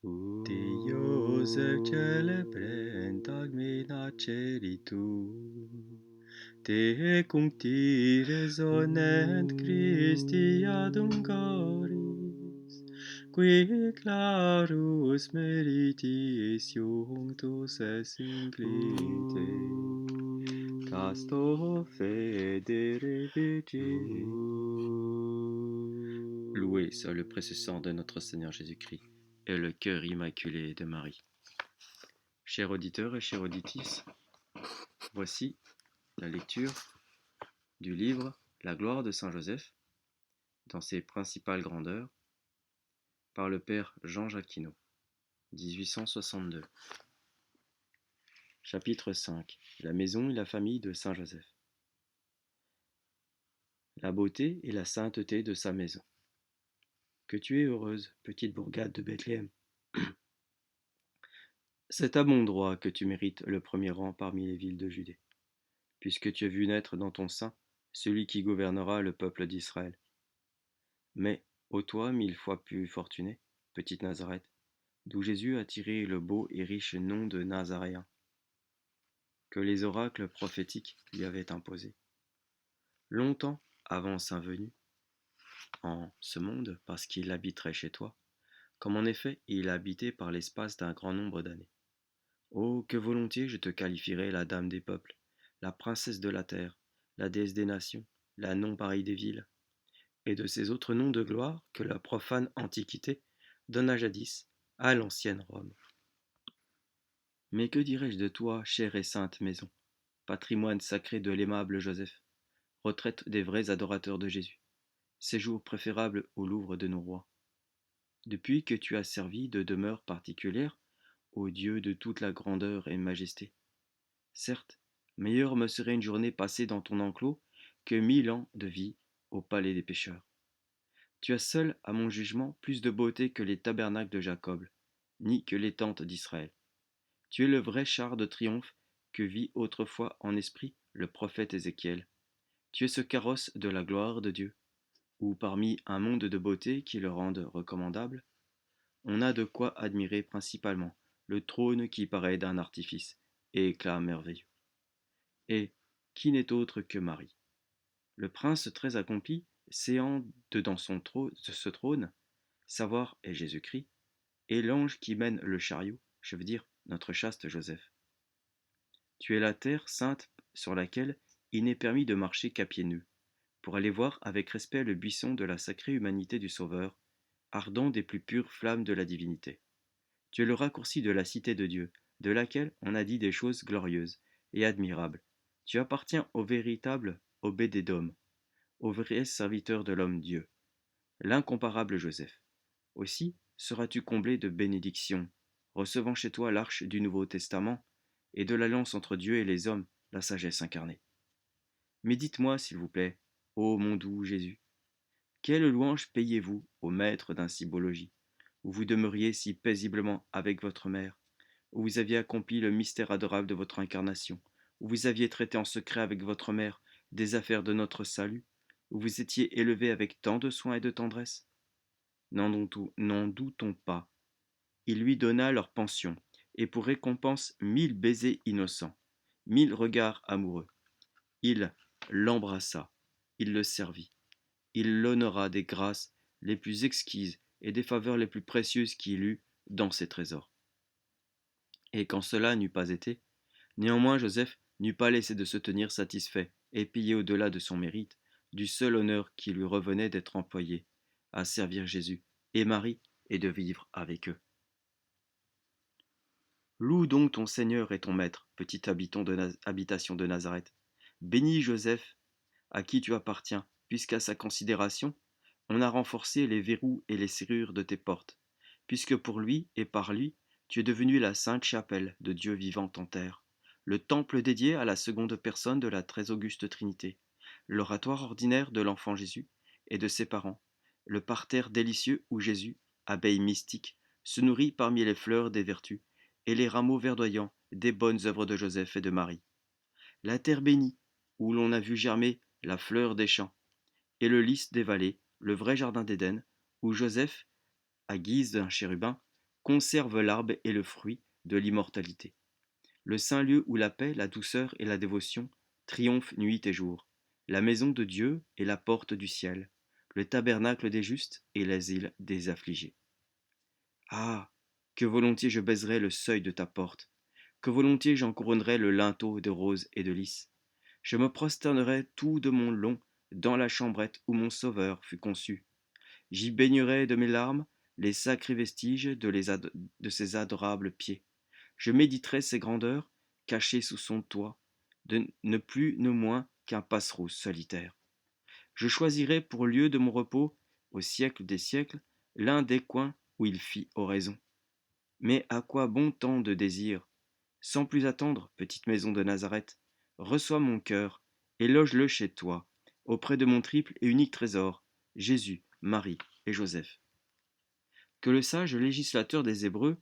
Te Iosef celebrent minaceritu, te cuncti resonent Christi adungaris, qui clarus meritis iunctus es inclite, casto federe vigili. Loué soit le précieux sang de notre Seigneur Jésus-Christ et le cœur immaculé de Marie. Chers auditeurs et chères auditrices, voici la lecture du livre La gloire de Saint Joseph, dans ses principales grandeurs, par le père Jean Jacquinot, 1862. Chapitre 5. La maison et la famille de Saint Joseph. La beauté et la sainteté de sa maison. Que tu es heureuse, petite bourgade de Bethléem. C'est à bon droit que tu mérites le premier rang parmi les villes de Judée, puisque tu as vu naître dans ton sein celui qui gouvernera le peuple d'Israël. Mais, ô toi, 1000 fois plus fortunée, petite Nazareth, d'où Jésus a tiré le beau et riche nom de Nazaréen, que les oracles prophétiques lui avaient imposé. Longtemps avant sa venue en ce monde, parce qu'il habiterait chez toi, comme en effet il a habité par l'espace d'un grand nombre d'années. Oh, que volontiers je te qualifierais la dame des peuples, la princesse de la terre, la déesse des nations, la non-pareille des villes, et de ces autres noms de gloire que la profane Antiquité donna jadis à l'ancienne Rome. Mais que dirais-je de toi, chère et sainte maison, patrimoine sacré de l'aimable Joseph, retraite des vrais adorateurs de Jésus, séjour préférable au Louvre de nos rois. Depuis que tu as servi de demeure particulière au Dieu de toute la grandeur et majesté, certes, meilleure me serait une journée passée dans ton enclos que 1000 ans de vie au palais des pécheurs. Tu as seul, à mon jugement, plus de beauté que les tabernacles de Jacob, ni que les tentes d'Israël. Tu es le vrai char de triomphe que vit autrefois en esprit le prophète Ézéchiel. Tu es ce carrosse de la gloire de Dieu, où parmi un monde de beauté qui le rende recommandable, on a de quoi admirer principalement le trône qui paraît d'un artifice et éclat merveilleux. Et qui n'est autre que Marie, le prince très accompli, séant dedans de ce trône, savoir est Jésus-Christ, et l'ange qui mène le chariot, je veux dire notre chaste Joseph. Tu es la terre sainte sur laquelle il n'est permis de marcher qu'à pieds nus, pour aller voir avec respect le buisson de la sacrée humanité du Sauveur, ardent des plus pures flammes de la divinité. Tu es le raccourci de la cité de Dieu, de laquelle on a dit des choses glorieuses et admirables. Tu appartiens au véritable Obédédom, au vrai serviteur de l'homme Dieu, l'incomparable Joseph. Aussi seras-tu comblé de bénédictions, recevant chez toi l'arche du Nouveau Testament et de l'alliance entre Dieu et les hommes, la sagesse incarnée. Mais dites-moi, s'il vous plaît, ô mon doux Jésus, quelle louange payez-vous au maître d'un si beau logis, où vous demeuriez si paisiblement avec votre mère, où vous aviez accompli le mystère adorable de votre incarnation, où vous aviez traité en secret avec votre mère des affaires de notre salut, où vous étiez élevé avec tant de soin et de tendresse? N'en doutons pas. Il lui donna leur pension, et pour récompense 1000 baisers innocents, 1000 regards amoureux. Il l'embrassa, il le servit, il l'honora des grâces les plus exquises et des faveurs les plus précieuses qu'il eut dans ses trésors. Et quand cela n'eut pas été, néanmoins Joseph n'eut pas laissé de se tenir satisfait et payé au-delà de son mérite du seul honneur qui lui revenait d'être employé à servir Jésus et Marie et de vivre avec eux. Loue donc ton Seigneur et ton Maître, petit habitation de Nazareth. Bénis Joseph, à qui tu appartiens, puisqu'à sa considération, on a renforcé les verrous et les serrures de tes portes, puisque pour lui et par lui, tu es devenu la sainte chapelle de Dieu vivant en terre, le temple dédié à la seconde personne de la très auguste Trinité, l'oratoire ordinaire de l'enfant Jésus et de ses parents, le parterre délicieux où Jésus, abeille mystique, se nourrit parmi les fleurs des vertus et les rameaux verdoyants des bonnes œuvres de Joseph et de Marie. La terre bénie, où l'on a vu germer la fleur des champs, et le lys des vallées, le vrai jardin d'Éden, où Joseph, à guise d'un chérubin, conserve l'arbre et le fruit de l'immortalité. Le saint lieu où la paix, la douceur et la dévotion triomphent nuit et jour. La maison de Dieu est la porte du ciel, le tabernacle des justes et l'asile des affligés. Ah, que volontiers je baiserais le seuil de ta porte, que volontiers j'en couronnerais le linteau de rose et de lys. Je me prosternerais tout de mon long dans la chambrette où mon Sauveur fut conçu. J'y baignerais de mes larmes les sacrés vestiges de ses adorables pieds. Je méditerais ses grandeurs, cachées sous son toit, de ne plus ne moins qu'un passereau solitaire. Je choisirais pour lieu de mon repos, au siècle des siècles, l'un des coins où il fit oraison. Mais à quoi bon tant de désirs? Sans plus attendre, petite maison de Nazareth, reçois mon cœur et loge-le chez toi, auprès de mon triple et unique trésor, Jésus, Marie et Joseph. Que le sage législateur des Hébreux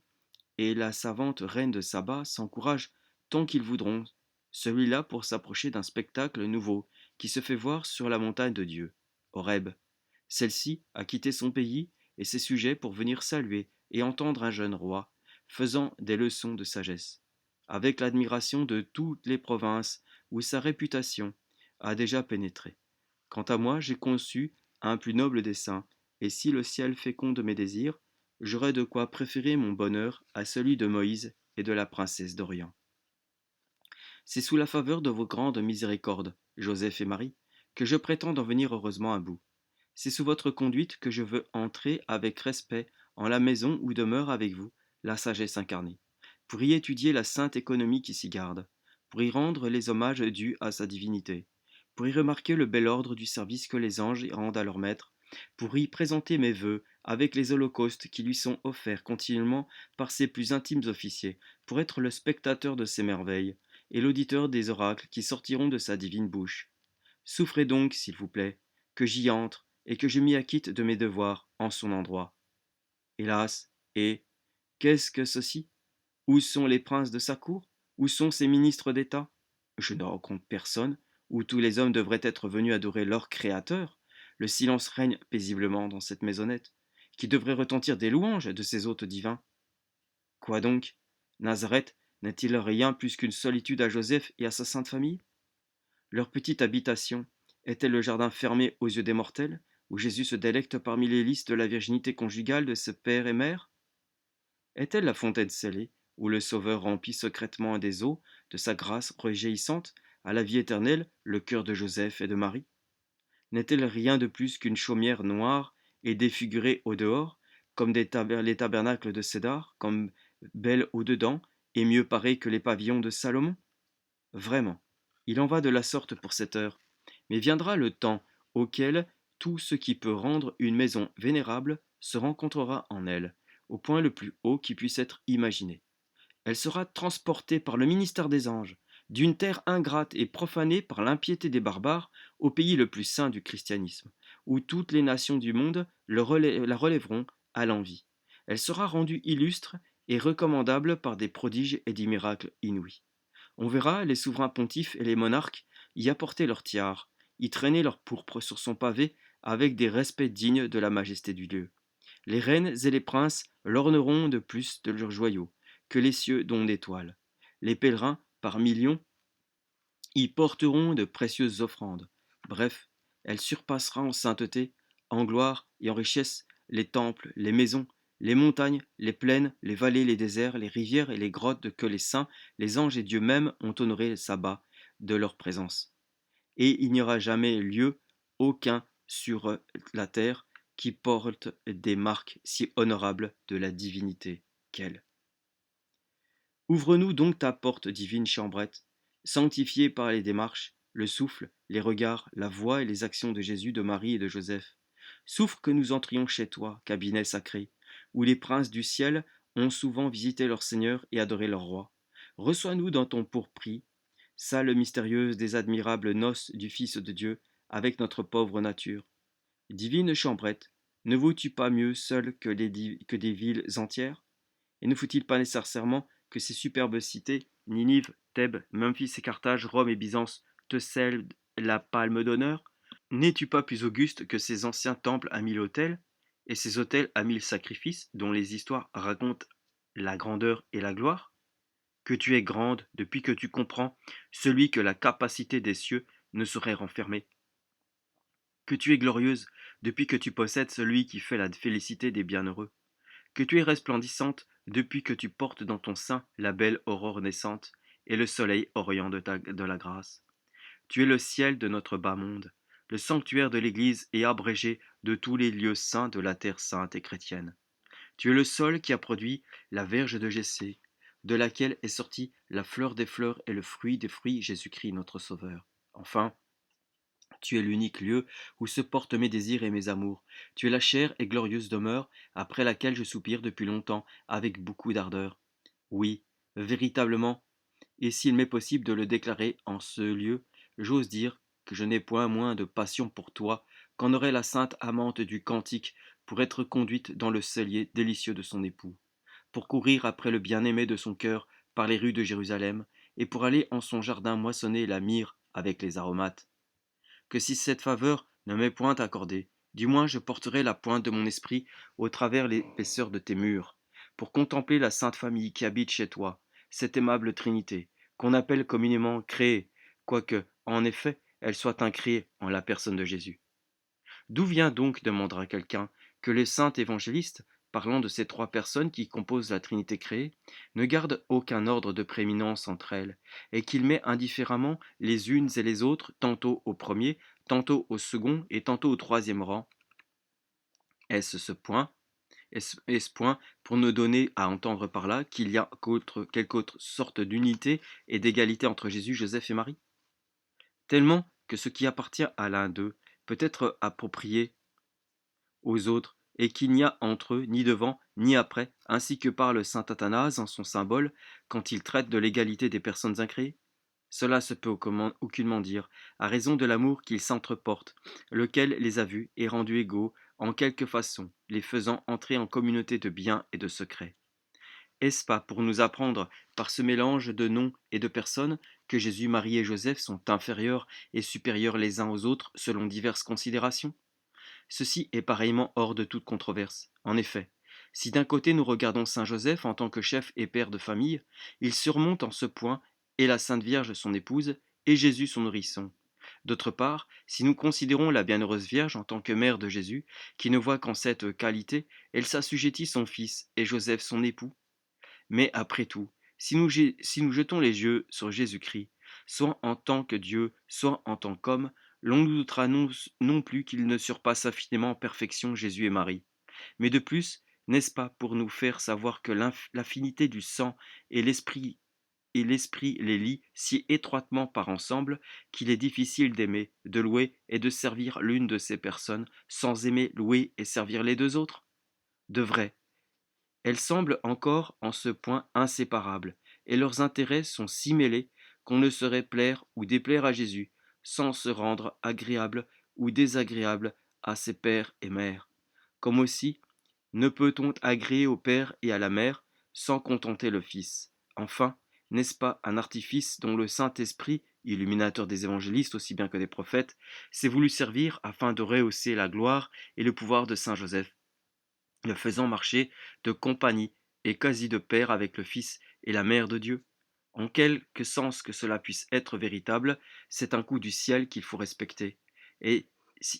et la savante reine de Saba s'encouragent tant qu'ils voudront, celui-là pour s'approcher d'un spectacle nouveau qui se fait voir sur la montagne de Dieu, Horeb. Celle-ci a quitté son pays et ses sujets pour venir saluer et entendre un jeune roi, faisant des leçons de sagesse, avec l'admiration de toutes les provinces où sa réputation a déjà pénétré. Quant à moi, j'ai conçu un plus noble dessein, et si le ciel féconde mes désirs, j'aurai de quoi préférer mon bonheur à celui de Moïse et de la princesse d'Orient. C'est sous la faveur de vos grandes miséricordes, Joseph et Marie, que je prétends en venir heureusement à bout. C'est sous votre conduite que je veux entrer avec respect en la maison où demeure avec vous la sagesse incarnée, pour y étudier la sainte économie qui s'y garde, pour y rendre les hommages dus à sa divinité, pour y remarquer le bel ordre du service que les anges y rendent à leur maître, pour y présenter mes vœux avec les holocaustes qui lui sont offerts continuellement par ses plus intimes officiers, pour être le spectateur de ses merveilles et l'auditeur des oracles qui sortiront de sa divine bouche. Souffrez donc, s'il vous plaît, que j'y entre et que je m'y acquitte de mes devoirs en son endroit. Hélas, et qu'est-ce que ceci? Où sont les princes de sa cour? Où sont ses ministres d'État? Je ne rencontre personne, où tous les hommes devraient être venus adorer leur Créateur. Le silence règne paisiblement dans cette maisonnette, qui devrait retentir des louanges de ses hôtes divins. Quoi donc? Nazareth n'est-il rien plus qu'une solitude à Joseph et à sa sainte famille? Leur petite habitation est-elle le jardin fermé aux yeux des mortels, où Jésus se délecte parmi les lys de la virginité conjugale de ses père et mère? Est-elle la fontaine scellée, où le Sauveur remplit secrètement des eaux de sa grâce rejaillissante à la vie éternelle le cœur de Joseph et de Marie? N'est-elle rien de plus qu'une chaumière noire et défigurée au dehors, comme les tabernacles de Cédar, comme belle au dedans, et mieux parée que les pavillons de Salomon? Vraiment, il en va de la sorte pour cette heure. Mais viendra le temps auquel tout ce qui peut rendre une maison vénérable se rencontrera en elle, au point le plus haut qui puisse être imaginé. Elle sera transportée par le ministère des anges, d'une terre ingrate et profanée par l'impiété des barbares, au pays le plus saint du christianisme, où toutes les nations du monde la relèveront à l'envie. Elle sera rendue illustre et recommandable par des prodiges et des miracles inouïs. On verra les souverains pontifes et les monarques y apporter leur tiare, y traîner leur pourpre sur son pavé avec des respects dignes de la majesté du lieu. Les reines et les princes l'orneront de plus de leurs joyaux que les cieux dont d'étoiles. Les pèlerins, par millions, y porteront de précieuses offrandes. Bref, elle surpassera en sainteté, en gloire et en richesse les temples, les maisons, les montagnes, les plaines, les vallées, les déserts, les rivières et les grottes que les saints, les anges et Dieu même ont honoré le sabbat de leur présence. Et il n'y aura jamais lieu aucun sur la terre qui porte des marques si honorables de la divinité qu'elle. Ouvre-nous donc ta porte, divine chambrette, sanctifiée par les démarches, le souffle, les regards, la voix et les actions de Jésus, de Marie et de Joseph. Souffre que nous entrions chez toi, cabinet sacré, où les princes du ciel ont souvent visité leur Seigneur et adoré leur roi. Reçois-nous dans ton pourpris, salle mystérieuse des admirables noces du Fils de Dieu, avec notre pauvre nature. Divine chambrette, ne vaux-tu pas mieux seule que des villes entières? Et ne faut-il pas nécessairement que ces superbes cités, Ninive, Thèbes, Memphis et Carthage, Rome et Byzance, te cèdent la palme d'honneur? N'es-tu pas plus auguste que ces anciens temples à 1000 autels, et ces autels à 1000 sacrifices, dont les histoires racontent la grandeur et la gloire? Que tu es grande depuis que tu comprends celui que la capacité des cieux ne saurait renfermer? Que tu es glorieuse depuis que tu possèdes celui qui fait la félicité des bienheureux? Que tu es resplendissante depuis que tu portes dans ton sein la belle aurore naissante et le soleil orient de la grâce? Tu es le ciel de notre bas monde, le sanctuaire de l'Église et abrégé de tous les lieux saints de la terre sainte et chrétienne. Tu es le sol qui a produit la verge de Jessé, de laquelle est sortie la fleur des fleurs et le fruit des fruits, Jésus-Christ notre Sauveur. Enfin, tu es l'unique lieu où se portent mes désirs et mes amours. Tu es la chère et glorieuse demeure après laquelle je soupire depuis longtemps avec beaucoup d'ardeur. Oui, véritablement, et s'il m'est possible de le déclarer en ce lieu, j'ose dire que je n'ai point moins de passion pour toi qu'en aurait la sainte amante du cantique pour être conduite dans le cellier délicieux de son époux, pour courir après le bien-aimé de son cœur par les rues de Jérusalem, et pour aller en son jardin moissonner la myrrhe avec les aromates. Que si cette faveur ne m'est point accordée, du moins je porterai la pointe de mon esprit au travers l'épaisseur de tes murs, pour contempler la sainte famille qui habite chez toi, cette aimable Trinité, qu'on appelle communément créée, quoique, en effet, elle soit incréée en la personne de Jésus. D'où vient donc, demandera quelqu'un, que les saints évangélistes, parlant de ces trois personnes qui composent la Trinité créée, ne gardent aucun ordre de prééminence entre elles, et qu'ils mettent indifféremment les unes et les autres tantôt au premier, tantôt au second et tantôt au troisième rang? Est-ce ce point, est-ce point pour nous donner à entendre par là qu'il y a quelque autre sorte d'unité et d'égalité entre Jésus, Joseph et Marie? Tellement que ce qui appartient à l'un d'eux peut être approprié aux autres, et qu'il n'y a entre eux ni devant ni après, ainsi que parle saint Athanase en son symbole quand il traite de l'égalité des personnes incréées? Cela se peut aucunement dire, à raison de l'amour qu'ils s'entreportent, lequel les a vus et rendus égaux en quelque façon, les faisant entrer en communauté de biens et de secrets. Est-ce pas pour nous apprendre, par ce mélange de noms et de personnes, que Jésus, Marie et Joseph sont inférieurs et supérieurs les uns aux autres selon diverses considérations? Ceci est pareillement hors de toute controverse. En effet, si d'un côté nous regardons saint Joseph en tant que chef et père de famille, il surmonte en ce point et la Sainte Vierge son épouse, et Jésus son nourrisson. D'autre part, si nous considérons la Bienheureuse Vierge en tant que mère de Jésus, qui ne voit qu'en cette qualité, elle s'assujettit son fils et Joseph son époux. Mais après tout, si nous jetons les yeux sur Jésus-Christ, soit en tant que Dieu, soit en tant qu'homme, l'on ne doutera non plus qu'il ne surpasse infiniment en perfection Jésus et Marie. Mais de plus, n'est-ce pas pour nous faire savoir que l'affinité du sang et l'esprit les lient si étroitement par ensemble qu'il est difficile d'aimer, de louer et de servir l'une de ces personnes sans aimer, louer et servir les deux autres? De vrai, elles semblent encore en ce point inséparables, et leurs intérêts sont si mêlés qu'on ne saurait plaire ou déplaire à Jésus sans se rendre agréable ou désagréable à ses pères et mères. Comme aussi, ne peut-on agréer au Père et à la Mère sans contenter le Fils? Enfin, n'est-ce pas un artifice dont le Saint-Esprit, illuminateur des évangélistes aussi bien que des prophètes, s'est voulu servir afin de rehausser la gloire et le pouvoir de Saint Joseph, le faisant marcher de compagnie et quasi de pair avec le Fils et la Mère de Dieu? En quelque sens que cela puisse être véritable, c'est un coup du ciel qu'il faut respecter, et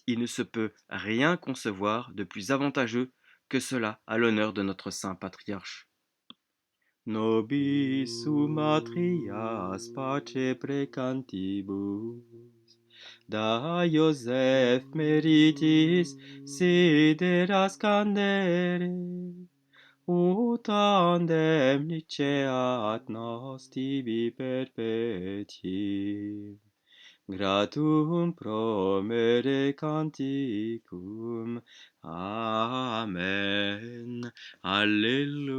il ne se peut rien concevoir de plus avantageux que cela à l'honneur de notre saint patriarche. Nobis sumatrias pace precantibus, da Iosef meritis sideras candere, ut tandem liceat nos tibi perpetuum. Gratum promere canticum. Amen. Alleluia.